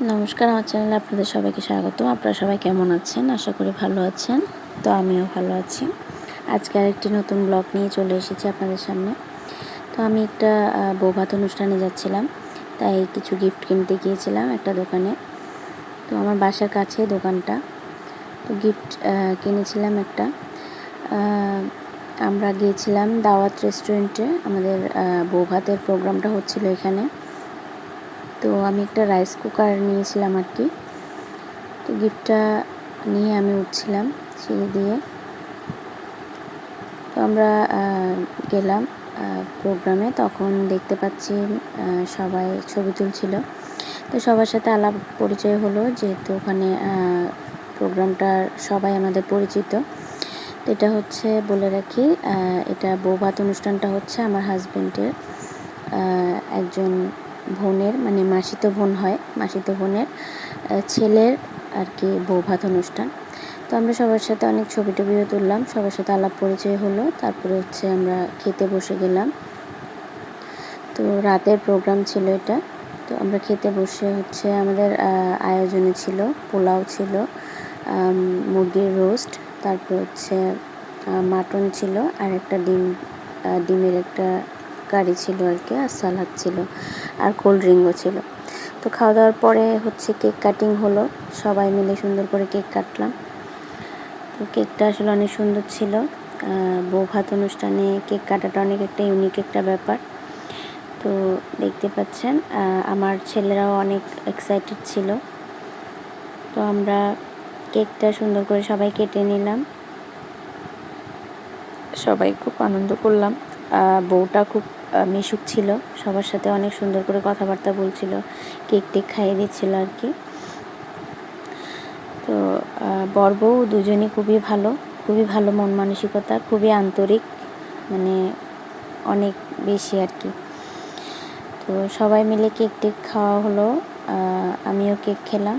নমস্কার, আমার চ্যানেলে আপনাদের সবাইকে স্বাগত। আপনারা সবাই কেমন আছেন? আশা করি ভালো আছেন। তো আমিও ভালো আছি। আজকে আরেকটি নতুন ব্লগ নিয়ে চলে এসেছি আপনাদের সামনে। তো আমি একটা বৌভাত অনুষ্ঠানে যাচ্ছিলাম, তাই কিছু গিফট কিনতে গিয়েছিলাম একটা দোকানে। তো আমার বাসার কাছে দোকানটা। তো গিফট কিনেছিলাম একটা। আমরা গিয়েছিলাম দাওয়াত রেস্টুরেন্টে। আমাদের বৌভাতের প্রোগ্রামটা হচ্ছিল এখানে। তো আমি একটা রাইস কুকার নিয়েছিলাম আর কি। তো গিফটটা নিয়ে আমি উঠছিলাম সিঁড়ি দিয়ে। তো আমরা গেলাম প্রোগ্রামে। তখন দেখতে পাচ্ছি সবাই ছবি তুলছিল। তো সবার সাথে আলাপ পরিচয় হলো, যেহেতু ওখানে প্রোগ্রামটা সবাই আমাদের পরিচিত। তো এটা হচ্ছে, বলে রাখি, এটা বৌভাত অনুষ্ঠানটা হচ্ছে আমার হাজব্যান্ডের একজন বোনের, মানে মাসিতো বোন হয়, মাসিতো বোনের ছেলের আর কি বৌভাত অনুষ্ঠান। তো আমরা সবার সাথে অনেক ছবি টবিও তুললাম, সবার সাথে আলাপ পরিচয় হলো। তারপরে হচ্ছে আমরা খেতে বসে গেলাম। তো রাতের প্রোগ্রাম ছিল এটা। তো আমরা খেতে বসে হচ্ছে আমাদের আয়োজনে ছিল পোলাও ছিল, মুরগির রোস্ট, তারপর হচ্ছে মাটন ছিল, আর একটা ডিমের একটা কারি ছিল আর কি, আর সালাদ ছিল, আর কোল্ড ড্রিঙ্কও ছিল। তো খাওয়া দাওয়ার পরে হচ্ছে কেক কাটিং হলো, সবাই মিলে সুন্দর করে কেক কাটলাম। তো কেকটা আসলে অনেক সুন্দর ছিল। বৌভাত অনুষ্ঠানে কেক কাটাটা অনেক একটা ইউনিক একটা ব্যাপার। তো দেখতে পাচ্ছেন আমার ছেলেরাও অনেক এক্সাইটেড ছিল। তো আমরা কেকটা সুন্দর করে সবাই কেটে নিলাম, সবাই খুব আনন্দ করলাম। বউটা খুব মিশুক ছিল, সবার সাথে অনেক সুন্দর করে কথাবার্তা বলছিল, কেক টেক খাইয়ে দিচ্ছিল আর কি। তো বর বউ দুজনই খুবই ভালো মন মানসিকতা, খুবই আন্তরিক, মানে অনেক বেশি আর কি। তো সবাই মিলে কেক টেক খাওয়া হলো, আমিও কেক খেলাম।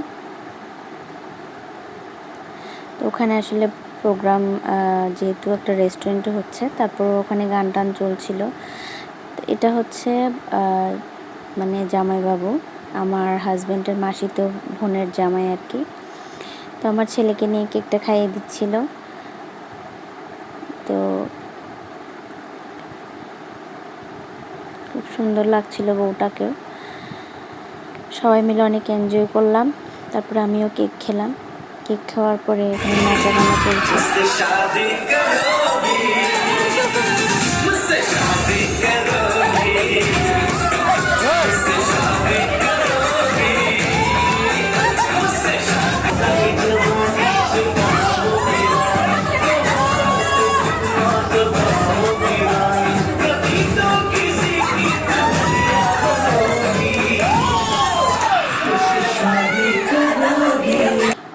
তো ওখানে আসলে প্রোগ্রাম যেহেতু একটা রেস্টুরেন্টে হচ্ছে, তারপর ওখানে গান টান চলছিল। এটা হচ্ছে মানে জামাইবাবু, আমার হাজব্যান্ডের মাসিতো বোনের জামাই আর কি। তো আমার ছেলেকে নিয়ে কেকটা খাইয়ে দিচ্ছিল। তো খুব সুন্দর লাগছিল বউটাকেও। সবাই মিলে অনেক এনজয় করলাম। তারপরে আমিও কেক খেলাম। কেক খাওয়ার পরে এখানে নাচা গানা চলছে।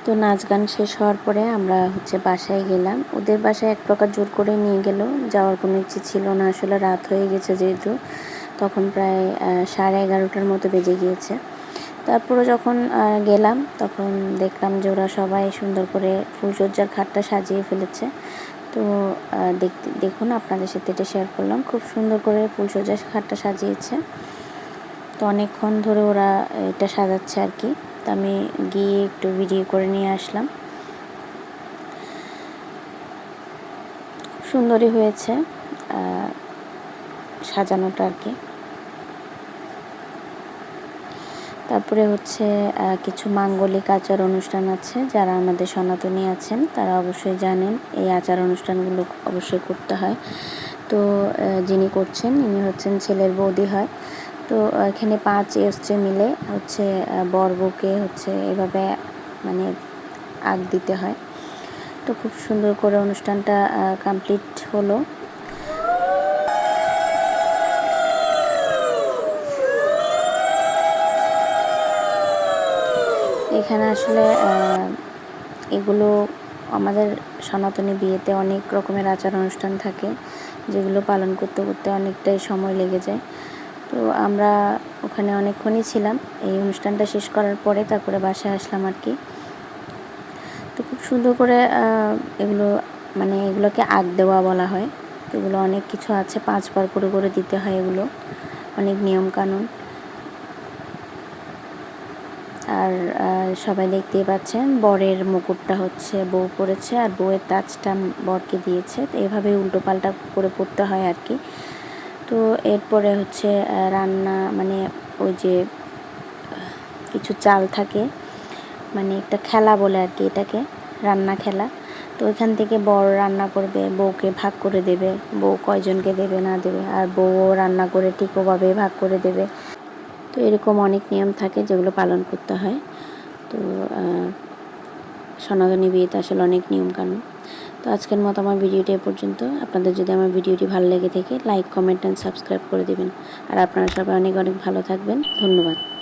তো নাচ গান শেষ হওয়ার পরে আমরা হচ্ছে বাসায় গেলাম। ওদের বাসায় এক প্রকার জোর করে নিয়ে গেল, যাওয়ার কোনো ইচ্ছে ছিল না আসলে, রাত হয়ে গেছে যেহেতু। তখন প্রায় 11:30টার মতো বেজে গিয়েছে। তারপরে যখন গেলাম তখন দেখলাম যে ওরা সবাই সুন্দর করে ফুলসজ্জার খাটটা সাজিয়ে ফেলেছে। তো দেখুন, আপনাদের সাথে এটা শেয়ার করলাম। খুব সুন্দর করে ফুলসজ্জার খাটটা সাজিয়েছে। তো অনেকক্ষণ ধরে ওরা এটা সাজাচ্ছে আর কি। তো আমি গিয়ে একটু ভিডিও করে নিয়ে আসলাম। সুন্দরই হয়েছে সাজানোটা আর কি। তারপরে হচ্ছে কিছু মাঙ্গলিক আচার অনুষ্ঠান আছে। যারা আমাদের সনাতনী আছেন তারা অবশ্যই জানেন এই আচার অনুষ্ঠানগুলো অবশ্যই করতে হয়। তো যিনি করছেন ইনি হচ্ছেন ছেলের বৌদি হয়। তো এখানে 5 এসছে মিলে হচ্ছে বর বউকে হচ্ছে এভাবে মানে আগ দিতে হয়। তো খুব সুন্দর করে অনুষ্ঠানটা কমপ্লিট হলো। এখানে আসলে এগুলো আমাদের সনাতনী বিয়েতে অনেক রকমের আচার অনুষ্ঠান থাকে, যেগুলো পালন করতে করতে অনেকটাই সময় লেগে যায়। তো আমরা ওখানে অনেকক্ষণই ছিলাম। এই অনুষ্ঠানটা শেষ করার পরে তারপরে বাসায় আসলাম আর কি। তো খুব সুন্দর করে এগুলো, মানে এগুলোকে আগ দেওয়া বলা হয়। তো এগুলো অনেক কিছু আছে, 5 বার করে করে দিতে হয়, এগুলো অনেক নিয়ম কানুন। আর সবাই দেখতেই পাচ্ছেন বরের মুকুটটা হচ্ছে বউ পরেছে আর বউয়ের তাজটা বরকে দিয়েছে। তো এভাবে উল্টো পাল্টা করে পড়তে হয় আর কি। তো এরপরে হচ্ছে রান্না, মানে ওই যে কিছু চাল থাকে, মানে একটা খেলা বলে আর কি এটাকে, রান্না খেলা। তো ওইখান থেকে বর রান্না করবে, বউকে ভাগ করে দেবে, বউ কয়জনকে দেবে না দেবে, আর বউও রান্না করে ঠিক ওভাবে ভাগ করে দেবে। তো এরকম অনেক নিয়ম থাকে যেগুলো পালন করতে হয়। তো সনাতনী বিয়েতে আসলে অনেক নিয়মকানুন। তো আজকের মতো আমার ভিডিওটি এ পর্যন্ত। আপনাদের যদি আমার ভিডিওটি ভালো লেগে থাকে লাইক, কমেন্ট অ্যান্ড সাবস্ক্রাইব করে দেবেন। আর আপনারা সবাই অনেক অনেক ভালো থাকবেন। ধন্যবাদ।